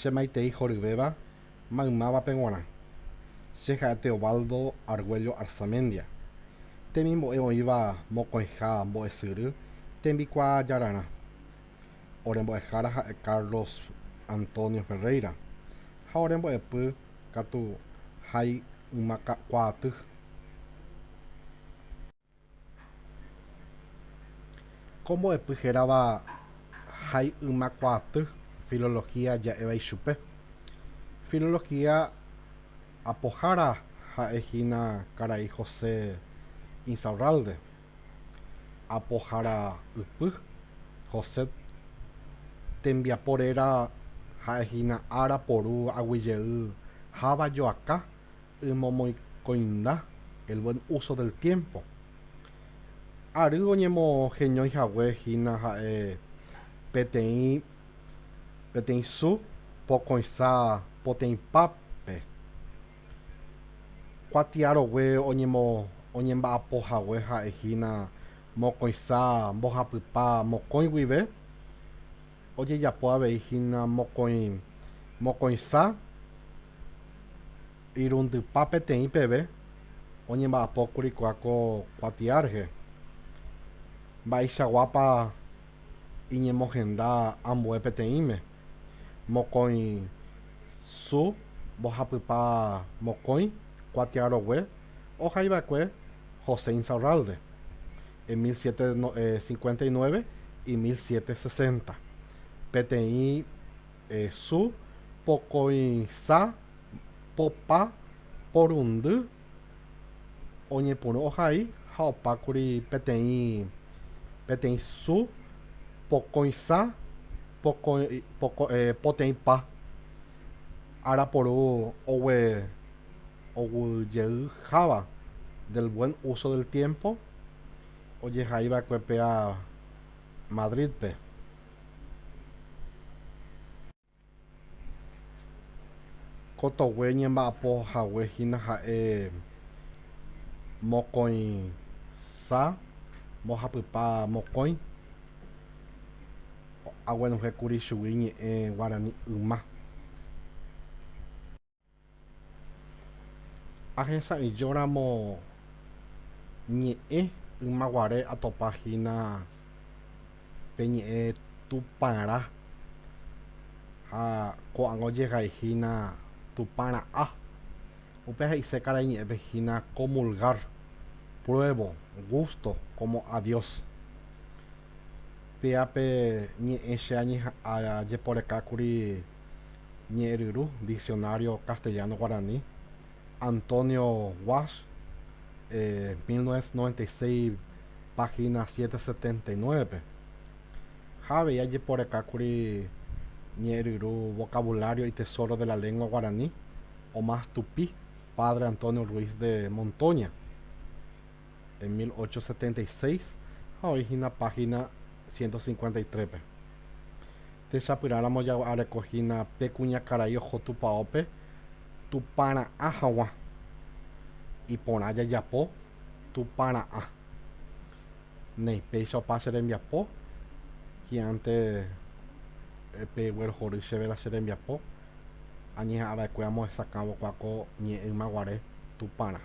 che maitei horyvéva maymáva pe g̃uarã che ha'e Teobaldo Argüello Arzamendia temimbo'e oĩva mokõiha mbo'esyry tembikuaajararã orembo'ehára ha'e Carlos Antonio Ferreira ha orembo'epy katu hay yma kuaaty. Ko mbo'epy hérava hay yma kuaaty filología ja'éva ichupe. Filología apohára ha'ehína karai José Insaurralde, apohára ypy José tembiaporéra ha'ehína ára poru aguyjey havajoaka ymomoikoinda el buen uso del tiempo. Ary oñemoheñoihaguehína ha'e peteĩ su pokõicha poteĩpápe kuatiarogue oñemba'apohague ha'ehína mokõicha mbohapypa mokõi guive ojejapo aveihína mokõicha irundypa peteĩ peve oñemba'apókuri ko kuatiarehe mba'eichaguápa iñemohenda ambue peteĩme mokõi su mbohapypa mokõi kuatiarogue ohaiva'ekue José Insaurralde en 1759 y 1760 peteĩ su pokõicha popa porundy oñepyrũ ohai ha opákuri peteĩ su pokõicha poteĩpa araporu oguejeyháva del buen uso del tiempo ojehaiva'ekue pe a Madridpe. Kotogue ñemba'apohaguehína ha'e mokõicha mbohapypa mokõi aguenohékuri chugui ñe'ẽ Guarani yma. Ahesã'ỹjóramo ñe'ẽ ymaguare atopahína pe ñe'ẽ Tuparã ha ko'ág̃a ojehaihína Tuparã'a upe he'ise karai ñe'ẽpehína comulgar pruebo gusto como a Dios péape ñe'ẽ che ajeporekákuri ñe'ẽryru diccionario castellano guaraní Antonio Walsh 1996 página 779 ha avei ajeporekákuri ñe'ẽryru vocabulario y tesoro de la lengua guaraní Omás Tupí Padre Antonio Ruiz de Montoña en 1876 ha oĩhína página 153 techapyráramo arekohína pe kuñakarai oho tupãópe Tuparã'a hag̃ua iporã jajapo Tuparã'a néi péicha opa che rembiapo hi'ãnte pe guerohory chéve che rembiapo añeha'ãva'ekue amohesakãvo ko ñe'ẽ ymaguare Tuparã.